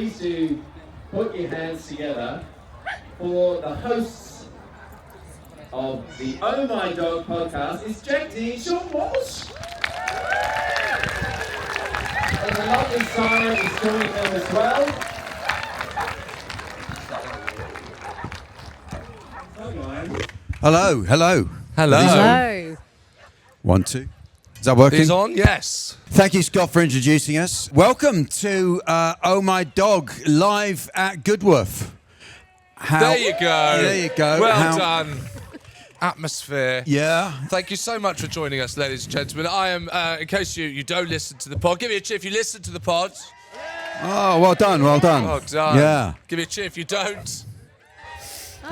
please do put your hands together for the hosts of the Oh My Dog podcast. It's Jack D and Sean Walsh. And the lovely Sara is joining them as well. Hello, hello. Hello. 1, 2. Is that working? He's on, yes. Thank you, Scott, for introducing us. Welcome to Oh My Dog, live at Goodwoof. There you go. There you go. Well done. Atmosphere. Yeah. Thank you so much for joining us, ladies and gentlemen. I am, in case you don't listen to the pod, give me a cheer if you listen to the pod. Oh, well done, well done. Well done. Yeah. Give me a cheer if you don't.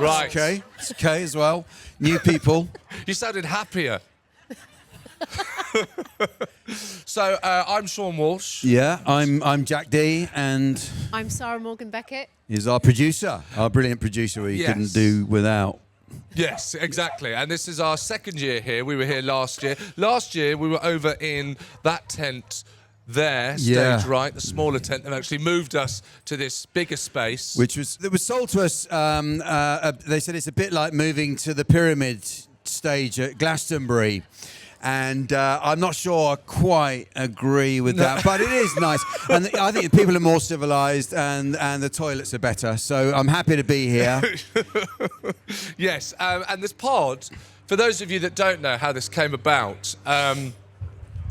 Right. Okay, it's okay as well. New people. You sounded happier. So, I'm Sean Walsh. Yeah, I'm Jack D, and I'm Sara Morgan Beckett. he's our producer, our brilliant producer we Yes. couldn't do without. Yes, exactly. And this is our second year here. We were here last year. Last year, we were over in that tent there, stage Yeah. right, the smaller tent. They've actually moved us to this bigger space. Which was sold to us. They said it's a bit like moving to the pyramid stage at Glastonbury, and I'm not sure I quite agree with that, but it is nice. And I think the people are more civilised, and the toilets are better. So I'm happy to be here. Yes, and this pod, for those of you that don't know how this came about,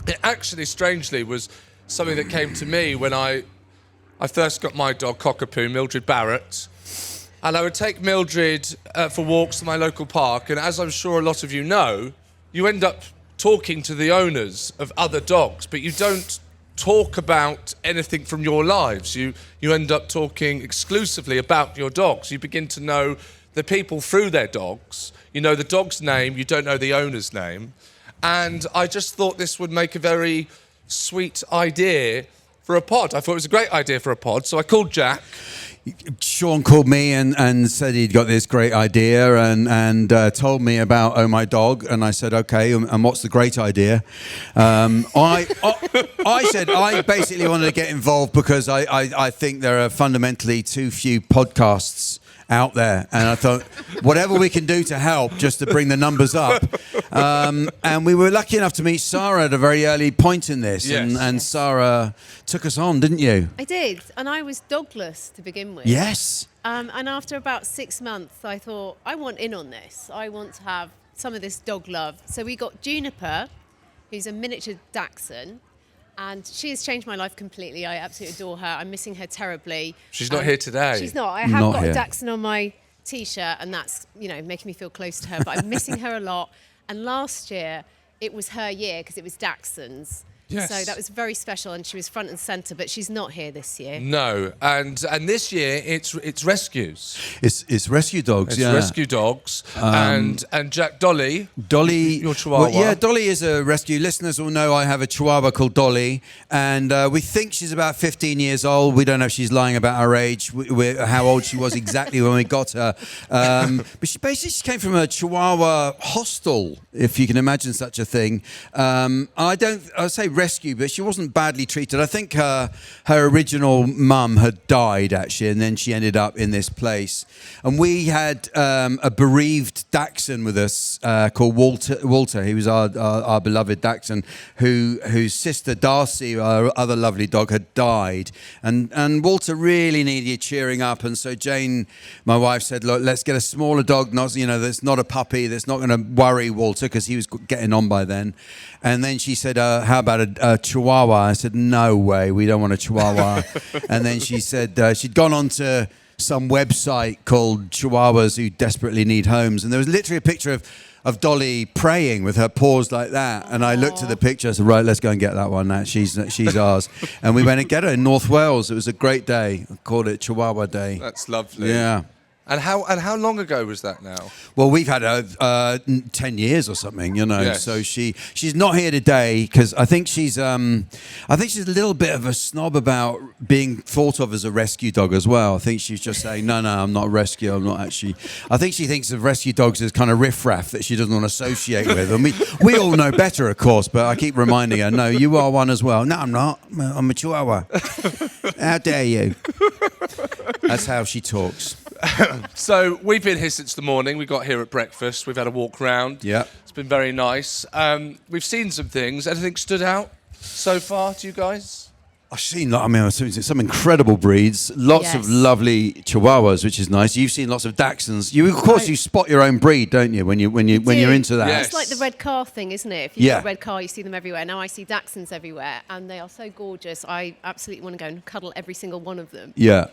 it actually, strangely, was something that came to me when I first got my dog, cockapoo, Mildred Barrett. And I would take Mildred for walks to my local park, and as I'm sure a lot of you know, you end up talking to the owners of other dogs, but you don't talk about anything from your lives. You end up talking exclusively about your dogs. You begin to know the people through their dogs. You know the dog's name, you don't know the owner's name. And I just thought this would make a very sweet idea for a pod. I thought it was a great idea for a pod, so I called Jack. Sean called me and said he'd got this great idea and told me about Oh My Dog, and I said, okay, and what's the great idea? I said I basically wanted to get involved because I think there are fundamentally too few podcasts out there, and I thought whatever we can do to help just to bring the numbers up. And we were lucky enough to meet Sara at a very early point in this. Yes. And Sara took us on, didn't you? I did, and I was dogless to begin with. Yes. And after about 6 months, I thought, I want in on this. I want to have some of this dog love. So we got Juniper, who's a miniature Dachshund, and she has changed my life completely. I absolutely adore her. I'm missing her terribly. She's not here today. She's not. I have Not got here. a Dachshund on my T-shirt, and that's, making me feel close to her, but I'm missing her a lot. And last year, it was her year because it was Dachshunds. Yes. So that was very special, and she was front and centre, but she's not here this year. No, and this year it's rescues. It's rescue dogs, It's yeah. rescue dogs, and Jack Dolly. Dolly, Your Chihuahua. well, yeah, Dolly is a rescue. Listeners will know I have a Chihuahua called Dolly, and we think she's about 15 years old. We don't know if she's lying about her age, how old she was exactly when we got her. But she came from a Chihuahua hostel, if you can imagine such a thing. I say rescue, but she wasn't badly treated. I think her original mum had died, actually, and then she ended up in this place. And we had a bereaved Dachshund with us called Walter. He was our beloved Dachshund, whose sister Darcy, our other lovely dog, had died. And Walter really needed cheering up. And so Jane, my wife, said, look, let's get a smaller dog, that's not a puppy, that's not going to worry Walter, because he was getting on by then. And then she said, how about a Chihuahua? I said, no way, we don't want a Chihuahua. And then she said she'd gone on to some website called Chihuahuas Who Desperately Need Homes. And there was literally a picture of Dolly praying with her paws like that. And I looked at the picture, I said, right, let's go and get that one. She's ours. And we went and get her in North Wales. It was a great day. I called it Chihuahua Day. That's lovely. Yeah. And how long ago was that now? Well, we've had her 10 years or something, Yes. So she's not here today because I think she's a little bit of a snob about being thought of as a rescue dog as well. I think she's just saying, no, I'm not a rescue. I'm not actually. I think she thinks of rescue dogs as kind of riffraff that she doesn't want to associate with. And we all know better, of course, but I keep reminding her, no, you are one as well. No, I'm not. I'm a Chihuahua. How dare you? That's how she talks. So we've been here since the morning. We got here at breakfast. We've had a walk round. Yeah. It's been very nice. We've seen some things. Anything stood out so far to you guys? I've seen some incredible breeds, lots of Yes. lovely Chihuahuas, which is nice. You've seen lots of Dachshunds. You, of course, you spot your own breed, don't you? When you're into that. Yes. It's like the red car thing, isn't it? If you've Yeah. got a red car, you see them everywhere. Now I see Dachshunds everywhere, and they are so gorgeous. I absolutely want to go and cuddle every single one of them. Yeah.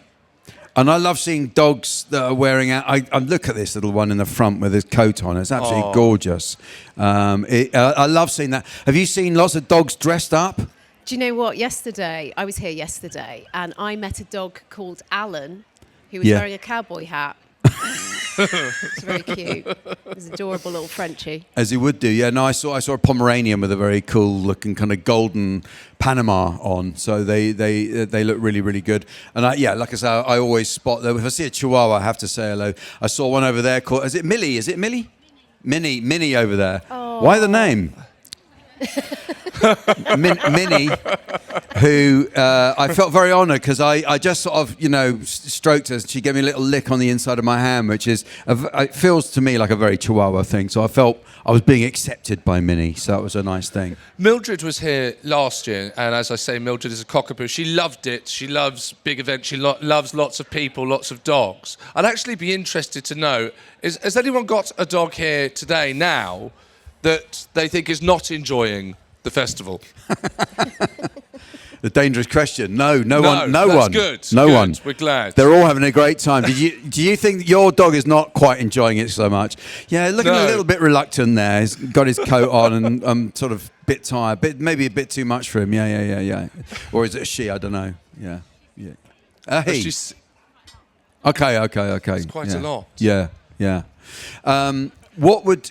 And I love seeing dogs that are wearing out. I look at this little one in the front with his coat on. It's absolutely gorgeous. I love seeing that. Have you seen lots of dogs dressed up? Do you know what? I was here yesterday, and I met a dog called Alan, who was Yeah. wearing a cowboy hat. It's very cute. He's an adorable little Frenchie. As he would do, yeah. No, I saw a Pomeranian with a very cool looking kind of golden Panama on. So they look really, really good. And like I say, I always spot them. If I see a Chihuahua, I have to say hello. I saw one over there called, is it Millie? Is it Millie? Minnie over there. Oh. Why the name? Minnie, who I felt very honoured because I just sort of, stroked her. She gave me a little lick on the inside of my hand, which is, it feels to me like a very Chihuahua thing. So I felt I was being accepted by Minnie. So that was a nice thing. Mildred was here last year, and as I say, Mildred is a cockapoo. She loved it. She loves big events. She loves lots of people, lots of dogs. I'd actually be interested to know, has anyone got a dog here today now that they think is not enjoying the festival? The dangerous question. No one. That's good. No Good. one. We're glad. They're all having a great time. Do you think your dog is not quite enjoying it so much? Yeah, looking a little bit reluctant there. He's got his coat on and I'm sort of a bit tired. Maybe a bit too much for him. Yeah. Or is it a she? I don't know. Yeah. He. Okay. It's quite a lot. Yeah. What would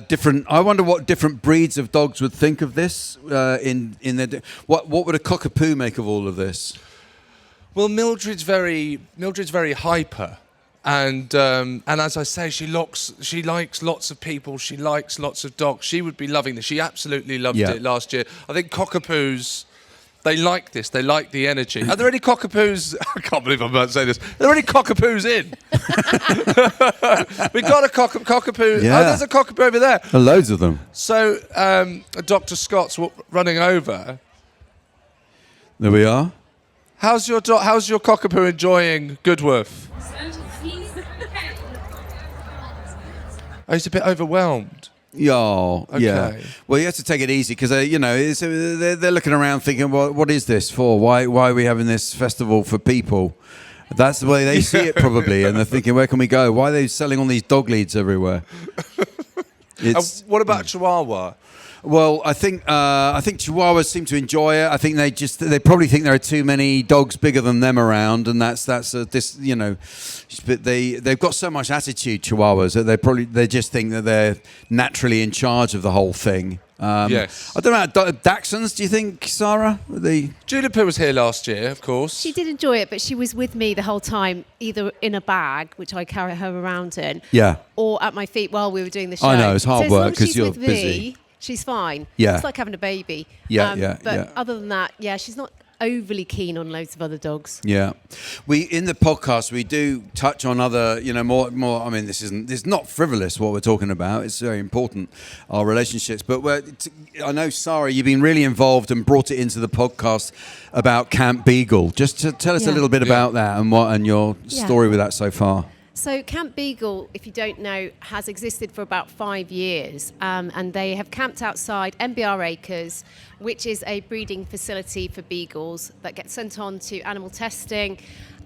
different? I wonder what different breeds of dogs would think of this. What would a cockapoo make of all of this? Well, Mildred's very hyper, and as I say, she likes lots of people. She likes lots of dogs. She would be loving this. She absolutely loved it last year. I think cockapoos, they like this. They like the energy. Are there any cockapoos? I can't believe I'm about to say this. Are there any cockapoos in? We got a cockapoo. Yeah. Oh, there's a cockapoo over there. There are loads of them. So Dr. Scott's running over. There we are. How's your cockapoo enjoying Goodwoof? Oh, he's a bit overwhelmed. Yeah. Okay. Well, you have to take it easy because they're looking around thinking, well, what is this for? Why are we having this festival for people? That's the way they see it probably, and they're thinking, where can we go? Why are they selling all these dog leads everywhere? What about Chihuahua? Well, I think Chihuahuas seem to enjoy it. I think they probably think there are too many dogs bigger than them around, and that's But they've got so much attitude, Chihuahuas, that they just think that they're naturally in charge of the whole thing. Yes. I don't know. Dachshunds, do you think, Sara? Juniper was here last year, of course. She did enjoy it, but she was with me the whole time, either in a bag, which I carry her around in, or at my feet while we were doing the show. I know, it's hard work because you're with busy. Me, she's fine. Yeah. It's like having a baby. But other than that, she's not overly keen on loads of other dogs. Yeah, in the podcast we do touch on other, more. I mean, this is not frivolous what we're talking about. It's very important, our relationships. But I know, Sara, you've been really involved and brought it into the podcast about Camp Beagle. Just to tell us a little bit about that and your story with that so far. So Camp Beagle, if you don't know, has existed for about 5 years, and they have camped outside MBR Acres, which is a breeding facility for beagles that get sent on to animal testing,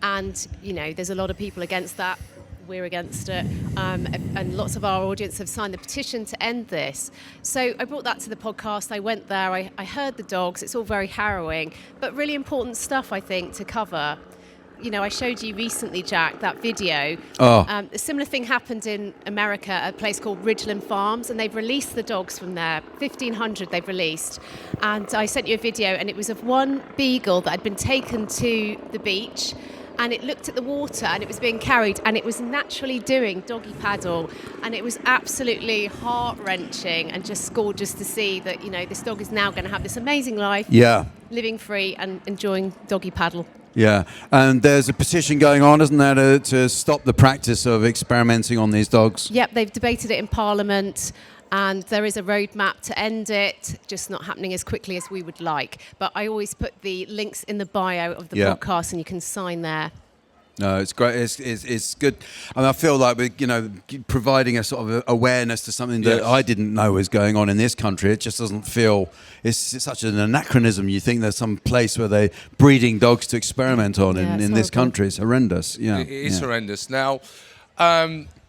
and there's a lot of people against that. We're against it, and lots of our audience have signed the petition to end this. So I brought that to the podcast. I went there, I heard the dogs. It's all very harrowing, but really important stuff, I think, to cover. I showed you recently, Jack, that video. A similar thing happened in America at a place called Ridgeland Farms, and they've released the dogs from there. 1,500 they've released. And I sent you a video, and it was of one beagle that had been taken to the beach, and it looked at the water, and it was being carried, and it was naturally doing doggy paddle. And it was absolutely heart-wrenching and just gorgeous to see that, this dog is now going to have this amazing life, living free and enjoying doggy paddle. Yeah, and there's a petition going on, isn't there, to stop the practice of experimenting on these dogs? Yep, they've debated it in Parliament, and there is a roadmap to end it, just not happening as quickly as we would like. But I always put the links in the bio of the podcast, and you can sign there. No, it's great. It's good. I mean, I feel like we're, providing a sort of awareness to something that I didn't know was going on in this country. It just doesn't feel. It's such an anachronism. You think there's some place where they're breeding dogs to experiment on in this country. It's horrendous. Yeah, it is horrendous. Now,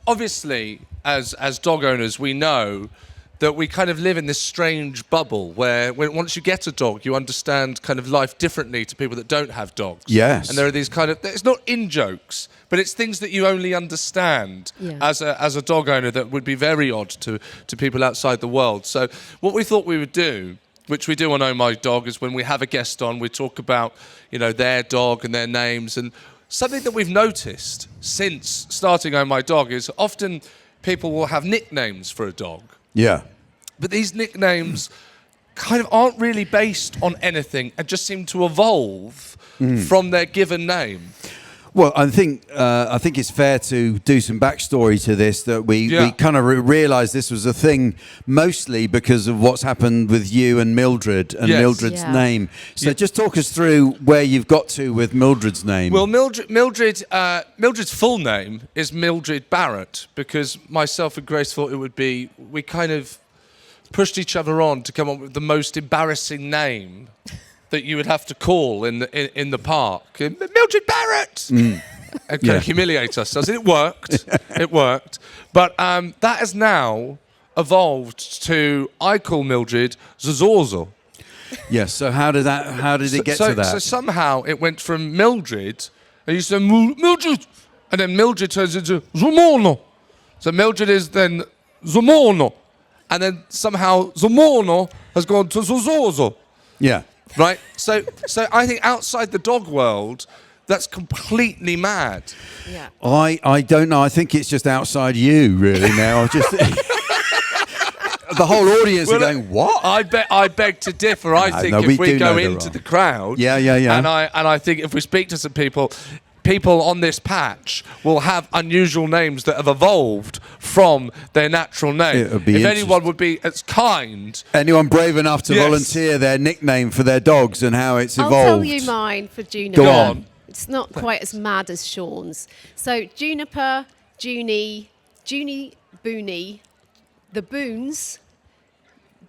obviously, as dog owners, we know that we kind of live in this strange bubble where once you get a dog, you understand kind of life differently to people that don't have dogs. Yes. And there are these kind of, it's not in-jokes, but it's things that you only understand as a dog owner that would be very odd to people outside the world. So what we thought we would do, which we do on Oh My Dog, is when we have a guest on, we talk about, their dog and their names. And something that we've noticed since starting Oh My Dog is often people will have nicknames for a dog. Yeah. But these nicknames kind of aren't really based on anything and just seem to evolve from their given name. Well, I think it's fair to do some backstory to this, that we kind of realised this was a thing mostly because of what's happened with you and Mildred and Mildred's name. So just talk us through where you've got to with Mildred's name. Well, Mildred's full name is Mildred Barrett, because myself and Grace thought it would be, we kind of pushed each other on to come up with the most embarrassing name that you would have to call in the park. Mildred Barrett! And kind of humiliate ourselves. It worked. It worked. But that has now evolved to, I call Mildred Zazorzo. Yes, so how did it get to that? So somehow it went from Mildred, and you say, Mildred! And then Mildred turns into Zomono. So Mildred is then Zomono. And then somehow Zomono has gone to Zozozo. Yeah. Right? So I think outside the dog world, that's completely mad. Yeah. I don't know. I think it's just outside you, really, now. The whole audience are going, what? I beg to differ. I think if we go into the crowd, and I think if we speak to some people on this patch will have unusual names that have evolved from their natural name. If anyone would be as kind, anyone brave enough to volunteer their nickname for their dogs and how it's evolved. I'll tell you mine for Juniper. Go on. It's not quite as mad as Sean's. So Juniper, Junie, Boonie, the Boons,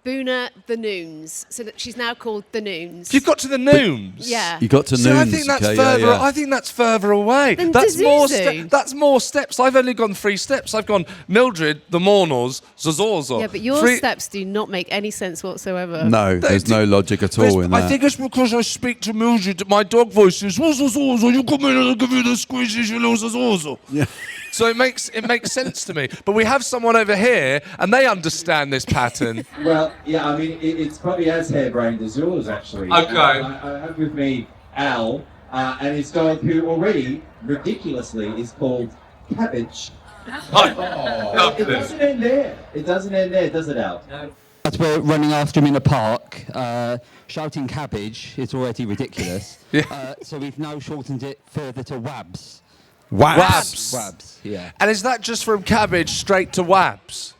Boona, the Noons. So that she's now called the Noons. You've got to the Noons. Yeah. You got to Noons. I think that's further. I think that's further away. Then That's Zuzu. That's more steps. I've only gone 3 steps. I've gone Mildred, the Mornors, Zazorzo. Yeah, but your steps do not make any sense whatsoever. No, there's no logic at all in that. I think it's because I speak to Mildred that my dog voice is Zazorzo. You come in and I'll give you the squeezies, you little Zazorzo. Yeah. So it makes sense to me. But we have someone over here, and they understand this pattern. Well, yeah, I mean, it's probably as harebrained as yours, actually. Okay. I have with me Al and his dog, who already, ridiculously, is called Cabbage. It doesn't end there. It doesn't end there, does it, Al? No. As we're running after him in a park, shouting Cabbage is already ridiculous. So we've now shortened it further to Wabs. Wabs. Yeah. And is that just from Cabbage straight to Wabs?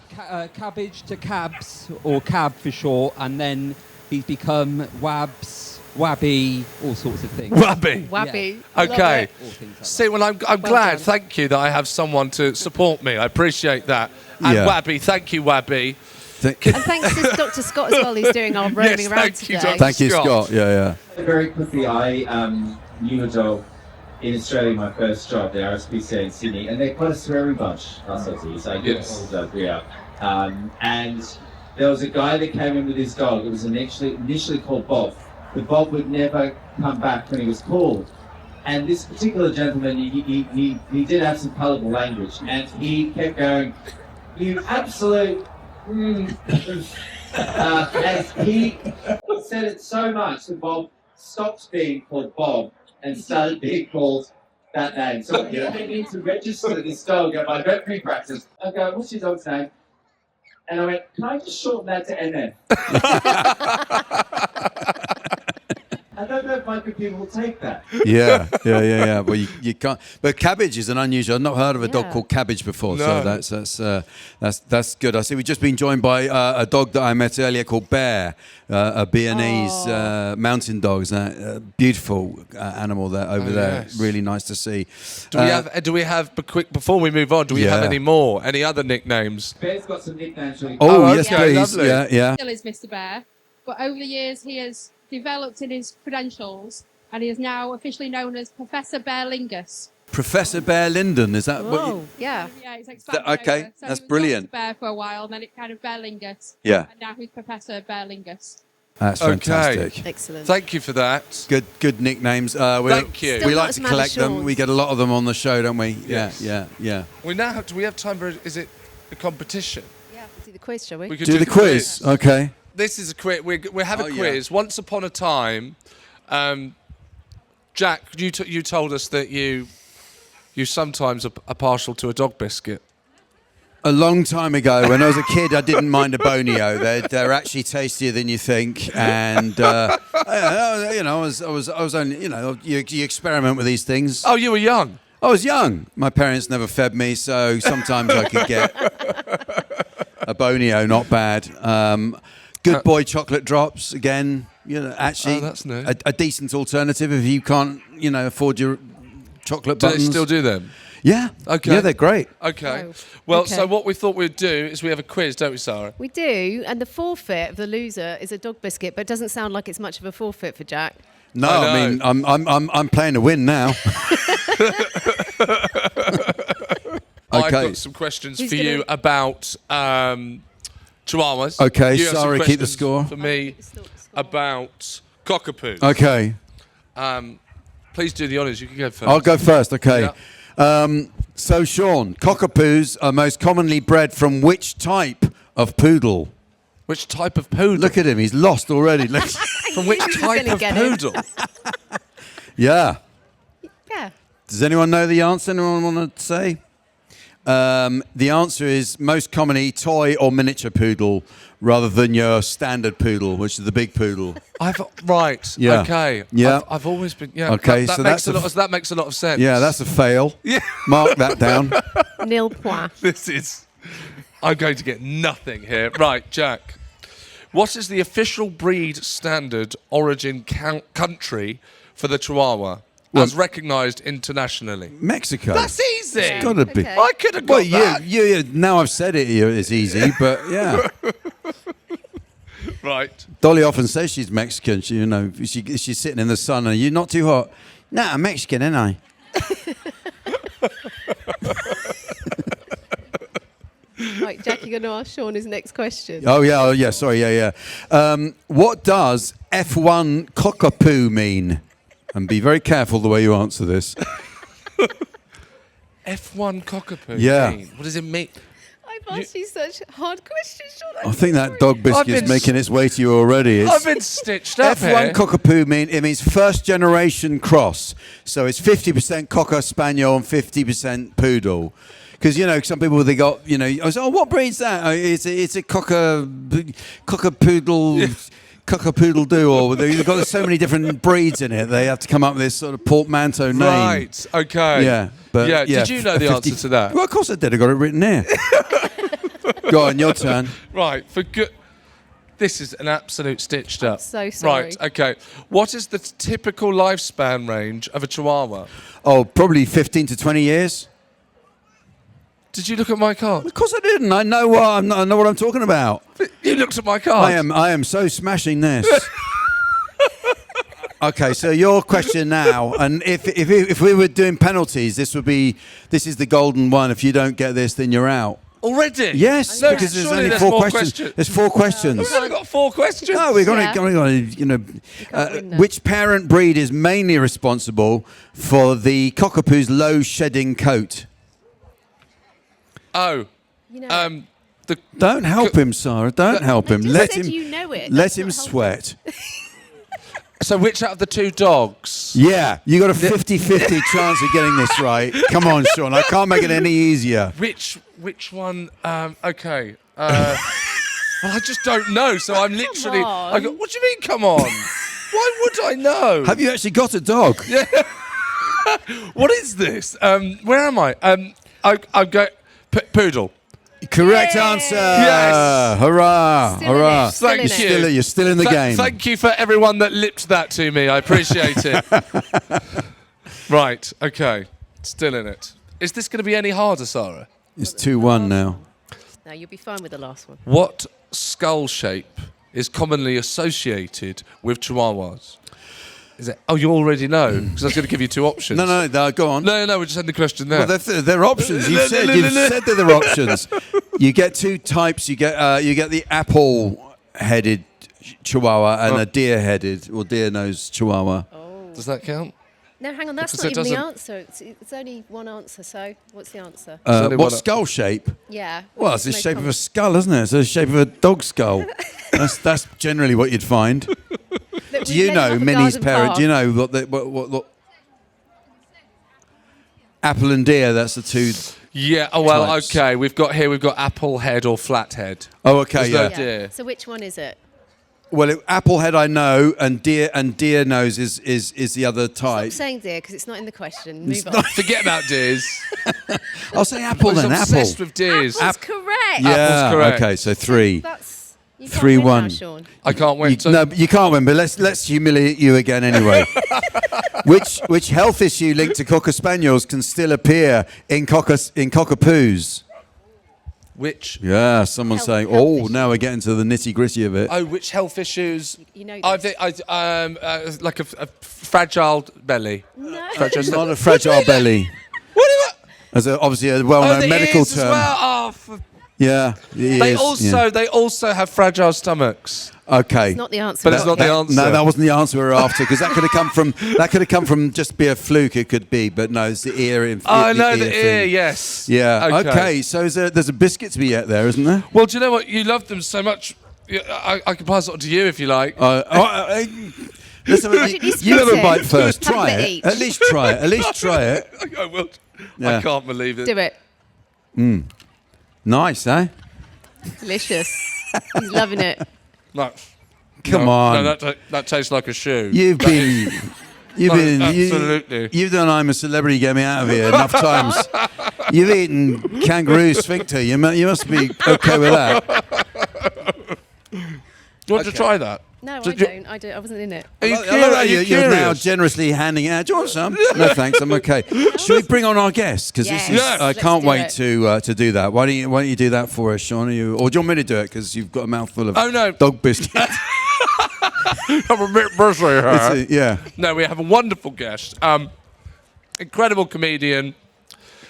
Cabbage to Cabs, or Cab for short, and then he's become Wabs, Wabby, all sorts of things. Wabby. Yeah. Okay. Like See, well, I'm glad. done. Thank you that I have someone to support me. I appreciate that. And Wabby, thank you, Wabby. And thanks to Dr. Scott as well, who's doing our roaming around today. Thank you, Scott. Yeah. Very quickly, I knew a dog in Australia, my first job, the RSPCA in Sydney, and they're quite a sweary bunch, I'll say to you. So I get all the dog out. And there was a guy that came in with his dog. It was initially called Bob. But Bob would never come back when he was called. And this particular gentleman, he did have some colourful language, and he kept going, "You absolute..." As he said it so much that Bob stopped being called Bob and started being called that name. So he came in to register this dog at my veterinary practice. I go, "What's your dog's name?" And I went, "Can I just shorten that to NN?" I don't know if type of people will take that. Yeah. Well, you can't. But Cabbage is an unusual. I've not heard of a dog called Cabbage before, so that's good. I see. We've just been joined by a dog that I met earlier called Bear, a Bearnese mountain dog. It's a beautiful animal there over there. Yes. Really nice to see. Do we have before we move on? Do we have any more? Any other nicknames? Bear's got some nicknames. Oh, yes, okay, please. lovely. Yeah. Still is Mr. Bear, but over the years he has developed in his credentials and he is now officially known as Professor Bearlingus. Professor Bear Linden, is that what Whoa, you... yeah. Yeah, it's expanded okay, over. So that's he was brilliant. Dr. Bear for a while, then it kind of Bearlingus. Yeah. And now he's Professor Bearlingus. That's fantastic. Excellent. Thank you for that. Good nicknames. Thank you. Still We not like as to mad as collect them. Sean's. We get a lot of them on the show, don't we? Yes. Yeah. Do we have time for? Is it a competition? Yeah, we'll do the quiz, shall we? We could Do the quiz. Okay. This is a quiz. We have a Oh, yeah. quiz. Once upon a time, Jack, you told us that you sometimes are partial to a dog biscuit. A long time ago, when I was a kid, I didn't mind a bonio. They're actually tastier than you think, and I was only, you experiment with these things. Oh, you were young. I was young. My parents never fed me, so sometimes I could get a bonio, not bad. Good boy chocolate drops again. Actually, that's new. a decent alternative if you can't, afford your chocolate Do they buttons. still do them? Yeah. Okay. Yeah, they're great. Okay. Oh, Well, okay. so what we thought we'd do is we have a quiz, don't we, Sarah? We do, and the forfeit of the loser is a dog biscuit, but it doesn't sound like it's much of a forfeit for Jack. No, I I mean I'm playing to win now. I've Okay. got some questions Who's for you gonna- about Chihuahuas. Okay, You have some sorry, keep the questions score. For me, about cockapoos. Okay. Please do the honours. You can go first. I'll go first, okay. Yeah. So, Sean, cockapoos are most commonly bred from which type of poodle? Which type of poodle? Look at him, he's lost already. Look. From which He's type gonna of get it. poodle? Yeah. Yeah. Does anyone know the answer? Anyone want to say? The answer is most commonly toy or miniature poodle rather than your standard poodle, which is the big poodle. Right. Yeah. Okay. Yeah. I've always been. Yeah. Okay, That so makes that's that makes a lot of sense. Yeah, that's a fail. Yeah. Mark that down. Nil point. This is. I'm going to get nothing here. Right, Jack. What is the official breed standard origin country for the Chihuahua, as recognised internationally? Mexico. That's easy. It's got to be. Okay. I could have got Well, that. you now I've said it, it's easy, but yeah. Right. Dolly often says she's Mexican. She's sitting in the sun and you're not too hot. Nah, I'm Mexican, ain't I? Right, Jack, you're going to ask Sean his next question. Oh yeah. Sorry, yeah. What does F1 cockapoo mean? And be very careful the way you answer this. F1 cockapoo. Yeah. mean? What does it mean? I've asked you such hard questions, Sean. I think that dog biscuit's been making its way to you already. I've been stitched up F1 here. cockapoo means first generation cross. So it's 50% cocker spaniel and 50% poodle. Because some people they got I was what breed's that? It's a cockapoodle. Cockapoodle do, or they've got so many different breeds in it. They have to come up with this sort of portmanteau name. Right. Okay. Yeah, but yeah. Did you know the answer to that? Well, of course I did. I got it written here. Go on, your turn. Right. For good. This is an absolute stitched up. so sorry. Right. Okay. What is the typical lifespan range of a Chihuahua? Oh, probably 15 to 20 years. Did you look at my card? Of course I didn't. I know what I'm talking about. You looked at my card. I am so smashing this. Okay, so your question now, and if we were doing penalties, this is the golden one. If you don't get this, then you're out. Already? Yes, No, because there's surely only there's 4 more questions. There's 4 questions. We've only got 4 questions. No, we're going Yeah. to, which parent breed is mainly responsible for the cockapoo's low shedding coat? Oh. The Don't help him, Sarah. Don't help him. just Let said him. you know it. Let That's him not helping. sweat. So which out of the 2 dogs? Yeah, you got a 50-50 chance of getting this right. Come on, Sean. I can't make it any easier. Which one? Okay. Well, I just don't know. So I'm literally. on. I go, what do you mean? Come on. Why would I know? Have you actually got a dog? What is this? Where am I? I've got poodle. Correct answer. Yes. Hurrah. Still in Hurrah. it, still in it. You're still in the game. Thank you for everyone that lipped that to me. I appreciate it. Right. Okay. Still in it. Is this going to be any harder, Sara? It's 2-1 now. No, you'll be fine with the last one. What skull shape is commonly associated with Chihuahuas? Is it? Oh, you already know, because I was going to give you 2 options. No, go on. No, we're just ending the question there. Well, they're options. You've said that they're options. You get 2 types. You get the apple-headed Chihuahua and a deer-headed or deer-nosed Chihuahua. Does that count? No, hang on, that's Because not it even the doesn't- answer. It's only one answer, so what's the answer? only What one- skull shape? Yeah. Well, it's the shape of a skull, isn't it? It's the shape of a dog skull. That's generally what you'd find. Do you know Minnie's parent? Do you know what apple and deer? That's the 2. Yeah. Oh well. Types. Okay. We've got apple head or flat head. Oh, okay, There's yeah. no deer. So which one is it? Well, applehead I know, and deer nose is the other type. Stop saying deer because it's not in the question. Move on. Forget about deers. I'll say apple I was then. obsessed Apple. with deers. Apple's correct. Yeah. Apple's correct. Okay, so 3. That's you 3-1. Now, Sean. I can't win. So No, you can't win. But let's humiliate you again anyway. Which health issue linked to cocker spaniels can still appear in cockapoos? which? Yeah, someone's saying, health "Oh, issues. now we're getting to the nitty gritty of it." Oh, which health issues? You know I this. think like a fragile belly. No. It's not a fragile belly. What do you? As obviously a Oh, well-known the medical ears term. as well. Oh, Yeah, the they ears, yeah. also have fragile stomachs. Okay. It's not the answer. But it's not the answer. No, that wasn't the answer we were after because that could have come from just be a fluke. It could be, but no, it's the ear. Oh no, the thing. ear. Yes. Yeah. Okay. So there's a biscuit to be yet there, isn't there? Well, do you know what? You love them so much. I can pass it on to you if you like. Listen, Why don't you you split have a it? bite first. Have a Try bit it. each. At least try it. At least try it. I will. Yeah. I can't believe it. Do it. Nice, eh? Delicious. He's loving it. No. Come No, on. No, that tastes like a shoe. You've been. Absolutely. You've done I'm a Celebrity, get me out of here enough times. You've eaten kangaroo sphincter. You must be okay with that. Do you want to try that? No, Did you- I don't. I wasn't in it. Are you, I love how are you you're now curious? generously handing it out. Do you want some? No, thanks. I'm okay. Should we bring on our guest? Because Yes. this is. Yes. I Let's can't do wait it. to do that. Why don't you do that for us, Sean? Or do you want me to do it? Because you've got a mouthful of Oh, no. dog biscuit. I'm a bit busy here. Yeah. No, we have a wonderful guest. Incredible comedian,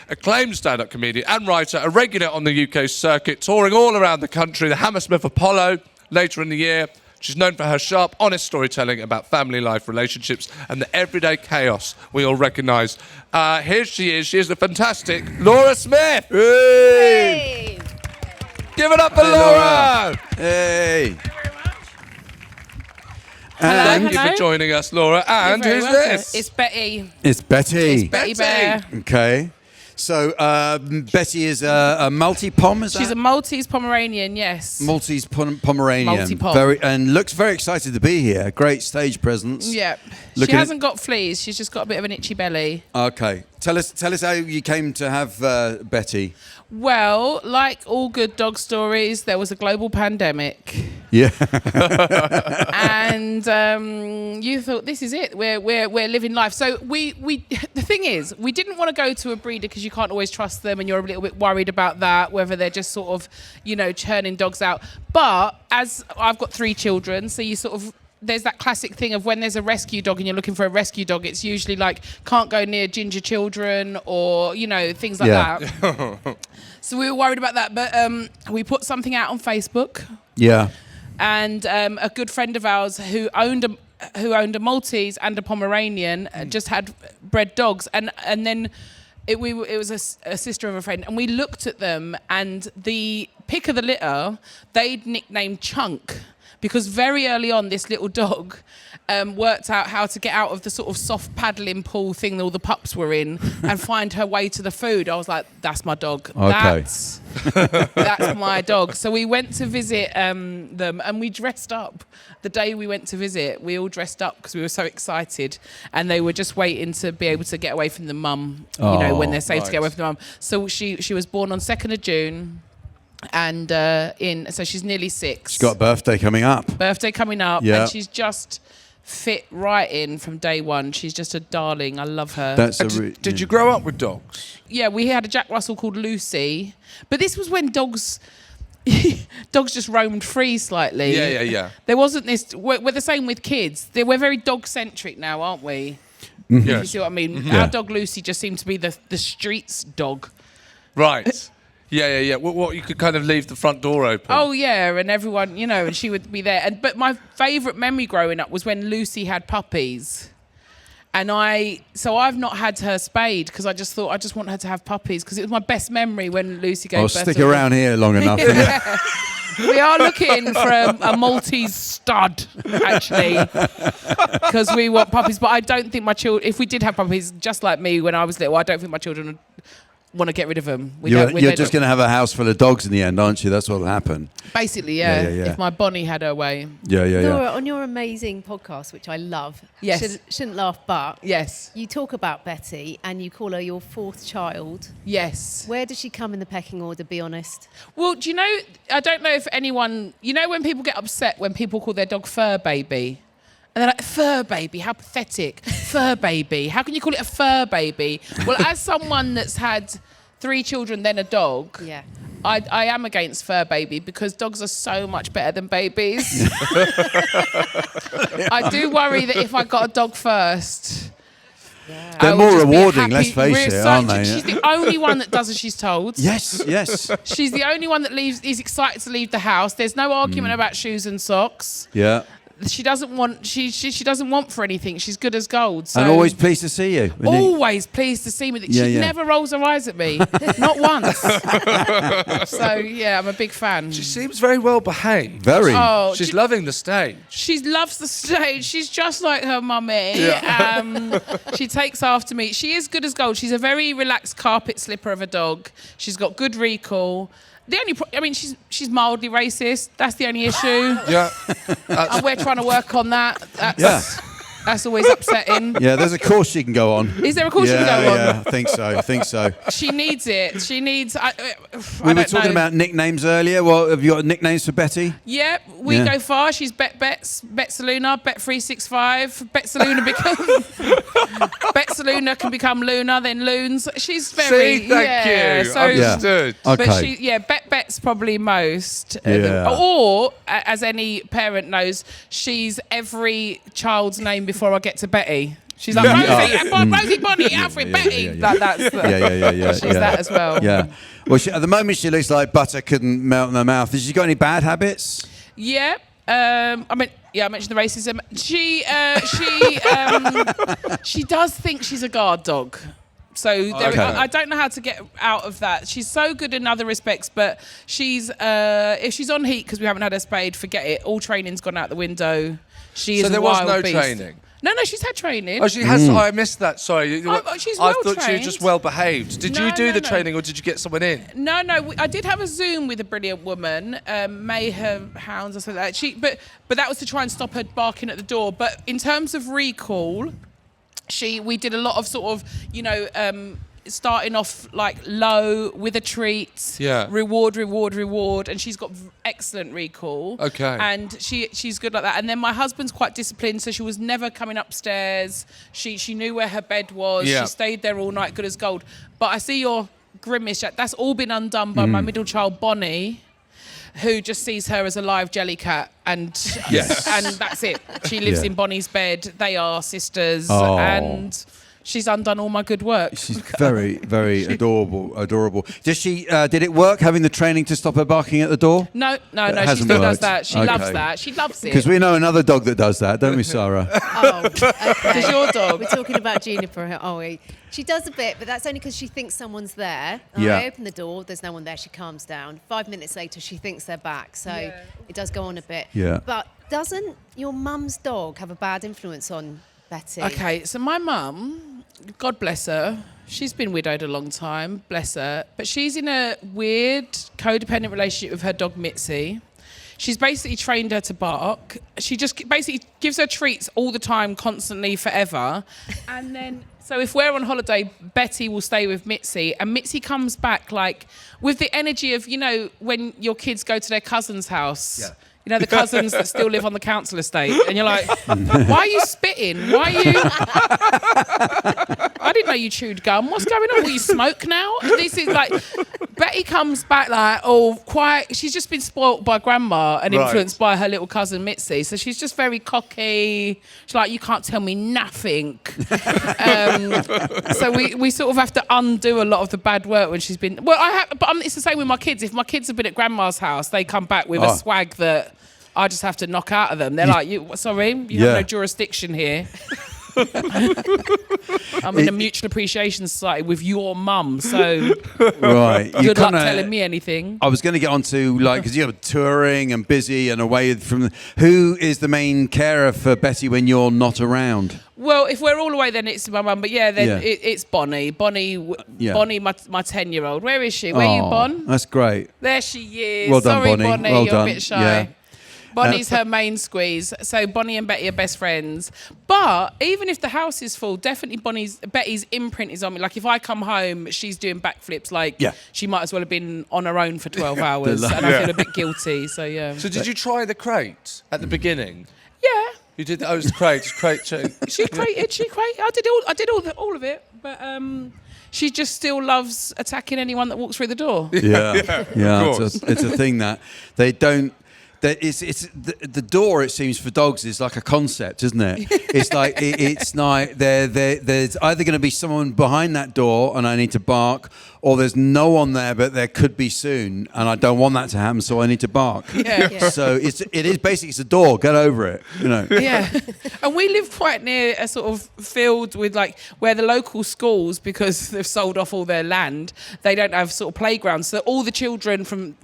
acclaimed stand-up comedian and writer, a regular on the UK circuit, touring all around the country, the Hammersmith Apollo later in the year. She's known for her sharp, honest storytelling about family life, relationships, and the everyday chaos we all recognise. Here she is. She is the fantastic Laura Smyth. Hey. Give it up for Hey, Laura. Hey. Thank And you for joining us, Laura. And You're very who's welcome. this? It's Betty. it's Betty. It's Betty Bear. Okay. So Betty is a Maltese-Pom, is She's that? a Maltese Pomeranian, yes. Maltese Pomeranian. Maltese-Pom. And looks very excited to be here. Great stage presence. Yeah. Look She at- hasn't got fleas. She's just got a bit of an itchy belly. Okay. Tell us how you came to have Betty. Well, like all good dog stories, there was a global pandemic. Yeah. And you thought, this is it. We're living life. So we the thing is, we didn't want to go to a breeder because you can't always trust them, and you're a little bit worried about that, whether they're just sort of, churning dogs out. But as I've got 3 children, so you sort of, there's that classic thing of when there's a rescue dog and you're looking for a rescue dog, it's usually like can't go near ginger children or things like Yeah. that. So we were worried about that, but we put something out on Facebook. Yeah. And a good friend of ours who owned a Maltese and a Pomeranian just had bred dogs, and then it was a sister of a friend, and we looked at them, and the pick of the litter they'd nicknamed Chunk, because very early on, this little dog worked out how to get out of the sort of soft paddling pool thing that all the pups were in and find her way to the food. I was like, that's my dog. Okay. That's my dog. So we went to visit them, and we dressed up. The day we went to visit, we all dressed up because we were so excited, and they were just waiting to be able to get away from the mum, when they're safe to get away from the mum. So she was born on 2nd of June. And so she's nearly 6. She's got a birthday coming up. Yeah. And she's just fit right in from day one. She's just a darling. I love her. Did you grow up with dogs? Yeah, we had a Jack Russell called Lucy, but this was when dogs just roamed free slightly. Yeah. There wasn't this. We're the same with kids. We're very dog centric now, aren't we? Yes. You see what I mean? Mm-hmm. Our dog Lucy just seemed to be the streets dog. Right. Yeah. What you could kind of leave the front door open. Oh yeah, and everyone, and she would be there. But my favourite memory growing up was when Lucy had puppies, and I've not had her spayed because I just thought I just want her to have puppies because it was my best memory when Lucy gave birth. I'll stick around here long enough. Yeah. We are looking for a Maltese stud, actually, because we want puppies. But I don't think my children, if we did have puppies, just like me when I was little, I don't think my children would want to get rid of them. You're just going to have a house full of dogs in the end, aren't you? That's what'll happen. Basically, yeah. If my Bonnie had her way. Yeah. Laura, on your amazing podcast, which I love, yes, shouldn't laugh, but yes, you talk about Betty and you call her your 4th child. Yes. Where does she come in the pecking order? Be honest. Well, do you know? I don't know if anyone, when people get upset when people call their dog fur baby. And they're like, fur baby, how pathetic. Fur baby, how can you call it a fur baby? Well, as someone that's had 3 children, then a dog, yeah, I am against fur baby because dogs are so much better than babies. I do worry that if I got a dog first... Yeah. They're more rewarding, let's face it, aren't they? She's the only one that does as she's told. Yes. She's the only one that is excited to leave the house. There's no argument about shoes and socks. Yeah. She doesn't want. She doesn't want for anything. She's good as gold. So and always pleased to see you. Always pleased to see me. She never rolls her eyes at me, not once. So yeah, I'm a big fan. She seems very well behaved. Very. Oh, She's loving the stage. She loves the stage. She's just like her mummy. Yeah. She takes after me. She is good as gold. She's a very relaxed carpet slipper of a dog. She's got good recall. The only, she's mildly racist. That's the only issue. Yeah. And we're trying to work on that. That's always upsetting. Yeah, there's a course she can go on. Is there a course she can go on? Yeah, I think so. She needs it. She needs... We were talking about nicknames earlier. Well, have you got nicknames for Betty? Yeah, we go far. She's Betsaluna, Bet365. Betsaluna can become Luna, then Loons. She's very... Thank you. Understood. Okay. But Bet's probably most. Yeah. Or, as any parent knows, she's every child's name before I get to Betty. She's like, Rosie, Bonnie, Alfred, Betty. That's she's that as well. Yeah. Well, at the moment, she looks like butter couldn't melt in her mouth. Has she got any bad habits? Yeah. I mentioned the racism. She does think she's a guard dog. So I don't know how to get out of that. She's so good in other respects, but she's if she's on heat because we haven't had her spayed, forget it. All training's gone out the window. She is so there a wild was no beast. Training? No, she's had training. Oh, she has. I missed that. Sorry. She's I well thought she trained. was just well behaved. Did you do the training or did you get someone in? No. I did have a Zoom with a brilliant woman, Mayhem Hounds or something like that. But that was to try and stop her barking at the door. But in terms of recall, we did a lot of sort of, starting off like low with a treat, reward, and she's got excellent recall. Okay. And she's good like that. And then my husband's quite disciplined, so she was never coming upstairs. She knew where her bed was. Yeah. She stayed there all night, good as gold. But I see your grimace, Jack. That's all been undone by my middle child, Bonnie, who just sees her as a live jelly cat, and that's it. She lives in Bonnie's bed. They are sisters, and she's undone all my good work. She's very, very adorable. Did it work, having the training to stop her barking at the door? No, she still does that. She loves that. She loves it. Because we know another dog that does that, don't we, Sara? Oh, okay. Does your dog? We're talking about Juniper. She does a bit, but that's only because she thinks someone's there. Yeah. I open the door, there's no one there, she calms down. 5 minutes later, she thinks they're back. So it does go on a bit. Yeah. But doesn't your mum's dog have a bad influence on Betty? Okay, so my mum, God bless her, she's been widowed a long time, bless her, but she's in a weird codependent relationship with her dog Mitzi. She's basically trained her to bark. She just basically gives her treats all the time, constantly, forever. And then, so if we're on holiday, Betty will stay with Mitzi, and Mitzi comes back like with the energy of, you know, when your kids go to their cousin's house. Yeah. You know, the cousins that still live on the council estate. And you're like, why are you spitting? Why are you... I didn't know you chewed gum. What's going on? Will you smoke now? This is like... Betty comes back like, oh, quiet. She's just been spoilt by grandma and influenced by her little cousin Mitzi. So she's just very cocky. She's like, you can't tell me nothing. So we sort of have to undo a lot of the bad work when she's been... Well, but it's the same with my kids. If my kids have been at grandma's house, they come back with a swag that I just have to knock out of them. They're like, sorry, you have no jurisdiction here. I'm in a mutual appreciation society with your mum, so right. Good luck telling me anything. I was going to get on to, like, because you're touring and busy and away from... Who is the main carer for Betty when you're not around? Well, if we're all away, then it's my mum. But it's Bonnie. Bonnie, my 10-year-old. Where is she? Where are you, Bon? That's great. There she is. Well done, Sorry, Bonnie. You're Well a bit shy. yeah. Bonnie's her main squeeze. So Bonnie and Betty are best friends. But even if the house is full, definitely Betty's imprint is on me. Like if I come home, she's doing backflips. Like she might as well have been on her own for 12 hours. And I feel a bit guilty. So yeah. So did you try the crate at the beginning? Yeah. You did the crate. She crated. I did all of it. But she just still loves attacking anyone that walks through the door. Yeah. It's a thing that they don't. It's the door. It seems for dogs is like a concept, isn't it? It's like it's like there's either going to be someone behind that door and I need to bark, or there's no one there but there could be soon and I don't want that to happen, so I need to bark. Yeah. So it is basically it's a door. Get over it, you know. Yeah, and we live quite near a sort of field with like where the local schools, because they've sold off all their land, they don't have sort of playgrounds. So all the children from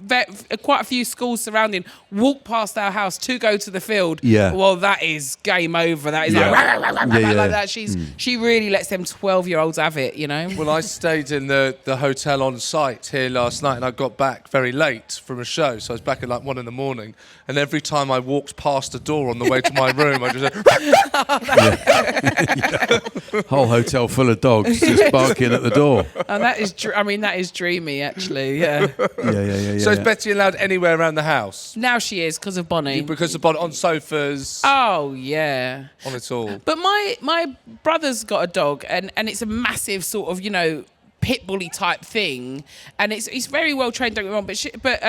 quite a few schools surrounding walk past our house to go to the field. Yeah. Well, that is game over. That is like that. She really lets them 12-year-olds have it, you know. Well, I stayed in the hotel on site here last night, and I got back very late from a show, so I was back at like 1 a.m. And every time I walked past a door on the way to my room, I just said, Whole hotel full of dogs just barking at the door. And that is dreamy, actually. Yeah. Yeah. So is Betty allowed anywhere around the house? Now she is because of Bonnie. Because of Bonnie, on sofas. Oh yeah. On it all. But my brother's got a dog, and it's a massive sort of, you know, pit bully type thing, and it's very well trained, don't get me wrong, but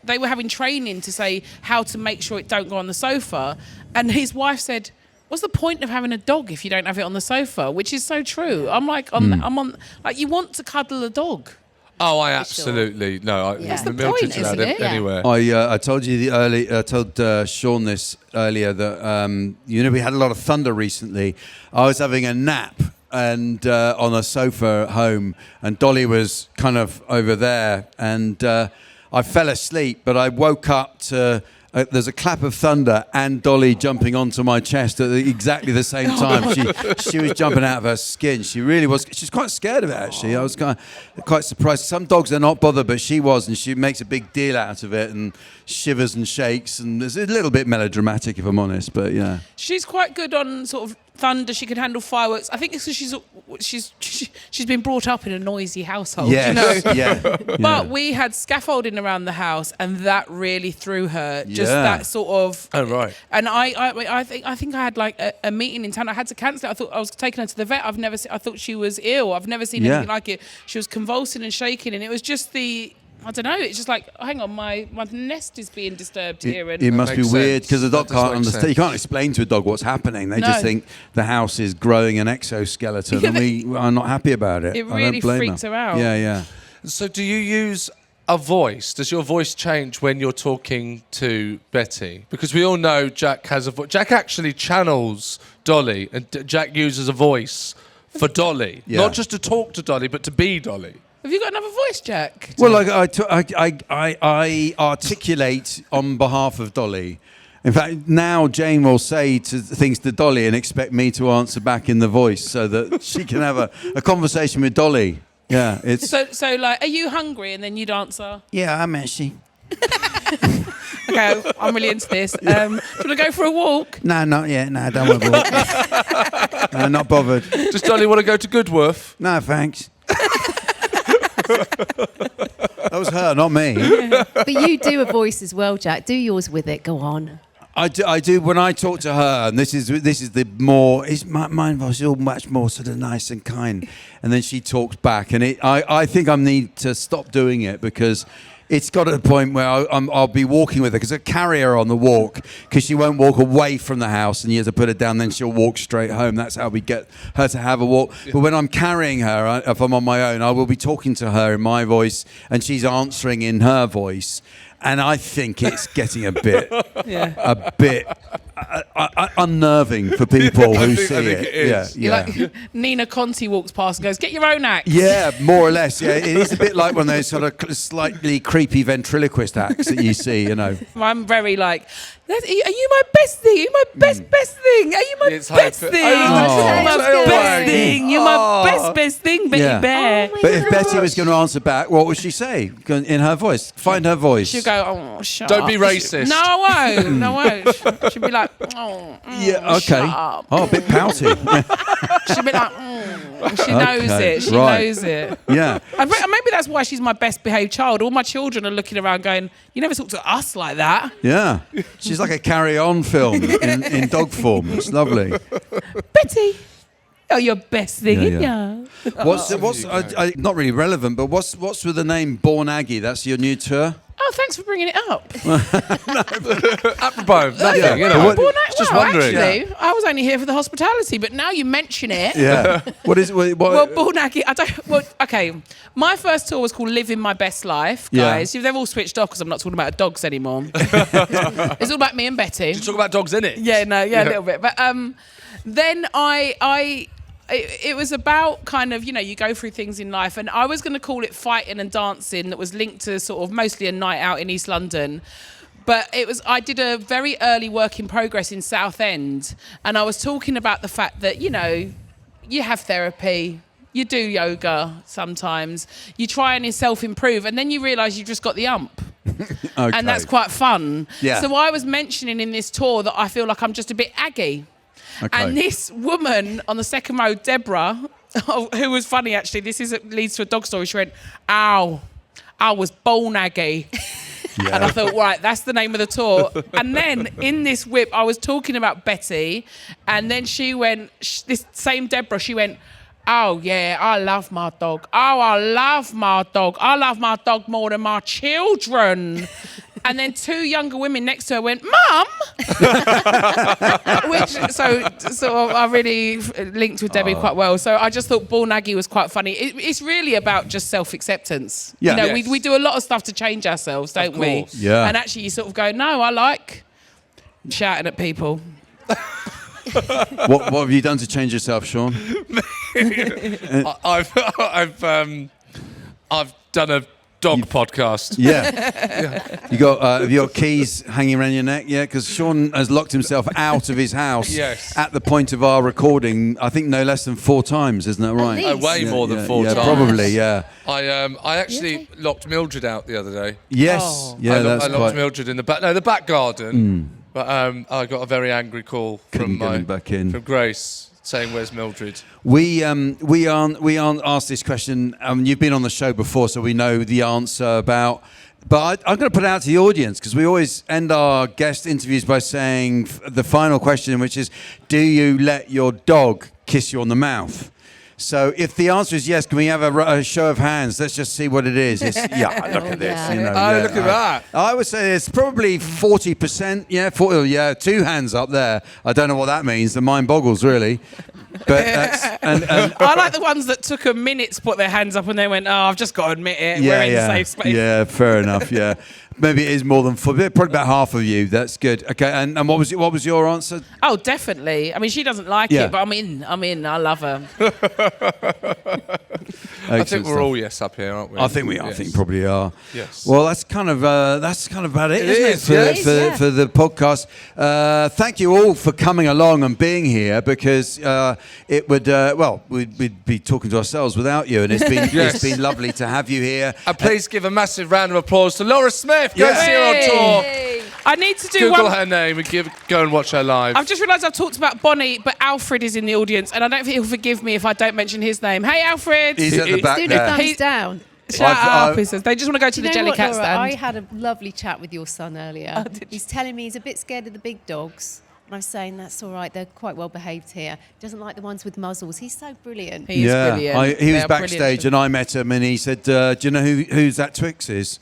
they were having training to say how to make sure it don't go on the sofa, and his wife said, what's the point of having a dog if you don't have it on the sofa? Which is so true. I'm like like, you want to cuddle a dog. Oh, I absolutely no. That's the Mildred's point, allowed isn't it? anywhere. I told you I told Seann this earlier that we had a lot of thunder recently. I was having a nap and on a sofa at home, and Dolly was kind of over there, and I fell asleep, but I woke up to there's a clap of thunder and Dolly jumping onto my chest at exactly the same time. She was jumping out of her skin. She really was. She's quite scared of it, actually. I was quite surprised. Some dogs are not bothered, but she was, and she makes a big deal out of it and shivers and shakes, and it's a little bit melodramatic, if I'm honest, but yeah. She's quite good on sort of thunder. She can handle fireworks. I think it's because she's been brought up in a noisy household. Yes. You know? Yeah. But we had scaffolding around the house, and that really threw her. Just that sort of. Oh right. And I think I had like a meeting in town. I had to cancel it. I thought I was taking her to the vet. I thought she was ill. I've never seen anything like it. She was convulsing and shaking, and it was just I don't know. It's just like, hang on, my nest is being disturbed here. And it must be weird because the dog That does can't make understand. sense. You can't explain to a dog what's happening. They just think the house is growing an exoskeleton, and we are not happy about it. It I really don't blame freaks her out. Yeah. So do you use a voice? Does your voice change when you're talking to Betty? Because we all know Jack has a voice. Jack actually channels Dolly, and Jack uses a voice for Dolly. Yeah. Not just to talk to Dolly, but to be Dolly. Have you got another voice, Jack? Well, I articulate on behalf of Dolly. In fact, now Jane will say things to Dolly and expect me to answer back in the voice so that she can have a conversation with Dolly. Yeah, it's... So like, are you hungry? And then you'd answer, Yeah, I'm actually... okay, I'm really into this. Do you want to go for a walk? No, not yet. No, don't want to walk. No, not bothered. Does Dolly want to go to Goodwoof? No, thanks. That was her, not me. But you do a voice as well, Jack. Do yours with it. Go on. I do. When I talk to her, and this is the more. My voice is all much more sort of nice and kind, and then she talks back, and I think I need to stop doing it because it's got to the point where I'll be walking with her because I carry her on the walk because she won't walk away from the house, and you have to put her down. Then she'll walk straight home. That's how we get her to have a walk. But when I'm carrying her, if I'm on my own, I will be talking to her in my voice, and she's answering in her voice. And I think it's getting a bit unnerving for people who see I think it. it is. Yeah. Like Nina Conti walks past and goes, "Get your own act." Yeah, more or less. Yeah, it is a bit like one of those sort of slightly creepy ventriloquist acts that you see. You know. I'm very like, are you my best thing? Are you my best thing? Are you my It's best hyper- thing? Oh, You're my so best thing. You're my Oh. best thing, Betty Yeah. Bear. But if Betty was going to answer back, what would she say in her voice? Find her voice. She'll go, "Oh, shut Don't up." be racist. No, I won't. No, I won't. She'll be like, "Oh, Yeah. Okay. shut up." Oh, a bit pouty. She'll be like, She knows Okay, it. She right. knows it. Yeah. And maybe that's why she's my best behaved child. All my children are looking around going, "You never talk to us like that." Yeah. She's like a carry-on film in dog form. It's lovely. Betty, oh, your best thing, Yeah, isn't yeah. ya? What's not really relevant, but what's with the name Born Aggy? That's your new tour? Oh, thanks for bringing it up. Apropos, nothing, you know. What- Just Well, wondering. actually, I was only here for the hospitality, but now you mention it. Yeah. What is what? Well, Born Aggy, okay. My first tour was called Living My Best Life, guys. Yeah. They've all switched off because I'm not talking about dogs anymore. It's all about me and Betty. Talk about dogs in it. Yeah, no, yeah, a little bit. But then it was about kind of, you go through things in life, and I was going to call it Fighting and Dancing, that was linked to sort of mostly a night out in East London. But I did a very early work in progress in Southend, and I was talking about the fact that, you have therapy, you do yoga sometimes, you try and self-improve, and then you realise you've just got the ump. Okay. And that's quite fun. Yeah. So I was mentioning in this tour that I feel like I'm just a bit aggy. Okay. And this woman on the second row, Deborah, who was funny actually, leads to a dog story. She went, "Ow, I was born aggy." Yeah. And I thought, right, that's the name of the tour. And then in this whip, I was talking about Betty, and then she went, this same Deborah, she went, "Oh, yeah, I love my dog. Oh, I love my dog. I love my dog more than my children." And then two younger women next to her went, "Mum!" So I really linked with Debbie quite well. So I just thought Born Aggy was quite funny. It's really about just self-acceptance. Yeah. Yes. We do a lot of stuff to change ourselves, don't we? course. Yeah. And actually you sort of go, "No, I like shouting at people." What have you done to change yourself, Sean? I've done a dog podcast. Yeah. You got have you got keys hanging around your neck? Yeah, because Sean has locked himself out of his house. Yes. At the point of our recording, I think no less than 4 times, isn't that right? least. Way more than 4 yeah, times. probably. Yeah. I actually locked Mildred out the other day. Yes. Oh. Yeah, I that's locked quite. Mildred in the back garden. But I got a very angry call Couldn't get him back in. from Grace saying, "Where's Mildred?" We aren't asked this question. You've been on the show before, so we know the answer about. But I'm going to put it out to the audience because we always end our guest interviews by saying the final question, which is, do you let your dog kiss you on the mouth? So if the answer is yes, can we have a show of hands? Let's just see what it is. Look at this. Yeah. Look at that. I would say it's probably 40%. Yeah, 40, yeah, 2 hands up there. I don't know what that means. The mind boggles, really. But that's, and I like the ones that took a minute to put their hands up and they went, "Oh, I've just got to admit it. We're in the safe space." Yeah, fair enough. Yeah, maybe it is more than 4. Probably about half of you. That's good. Okay, and what was it? What was your answer? Oh, definitely. I mean, she doesn't like Yeah. it, but I'm in. I love her. I think we're all yes up here, aren't we? I think we are. I think probably are. Yes. Well, that's kind of about it, It isn't is, it, yes. for the podcast? Thank you all for coming along and being here, because it would we'd be talking to ourselves without you, and it's been Yes. it's been lovely to have you here. And please give a massive round of applause to Laura Smyth. Go Yeah. see her on tour. I need to do Google one. her name and go and watch her live. I've just realised I've talked about Bonnie, but Alfred is in the audience, and I don't think he'll forgive me if I don't mention his name. Hey, Alfred. He's at the back Doing a there. thumbs down. Shut I've- up, he says. They just want to go to Do the you know what, Jellycat Laura? stand. I had a lovely chat with your son earlier. Oh, did He's telling me he's a bit scared of the big dogs. And I was saying, that's all right, they're quite well behaved here. He doesn't like the ones with muzzles. He's so brilliant. He is brilliant. He They was are backstage brilliant. and I met him and he said, "Do you know who's that Twix is?"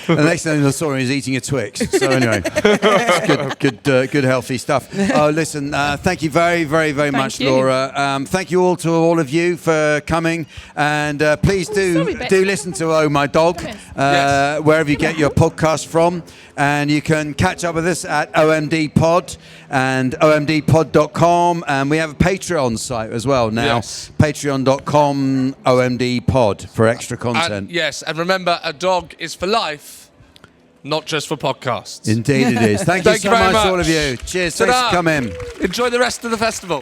And the next thing I saw him, he was eating a Twix. So anyway, it's good, healthy stuff. Oh, listen, thank you very, very, very much, you. Laura. Thank you all to all of you for coming, and please sorry, Bex. do listen to Oh My Dog Yes. wherever you get your podcast from, and you can catch up with us at OMD Pod and omdpod.com, and we have a Patreon site as well now. Yes. Patreon.com OMD Pod for extra content. And yes, and remember, a dog is for life, not just for podcasts. Indeed it is. Thank you Thank so you very much, all much. of you. Cheers. Ta-da. Thanks for coming. Enjoy the rest of the festival.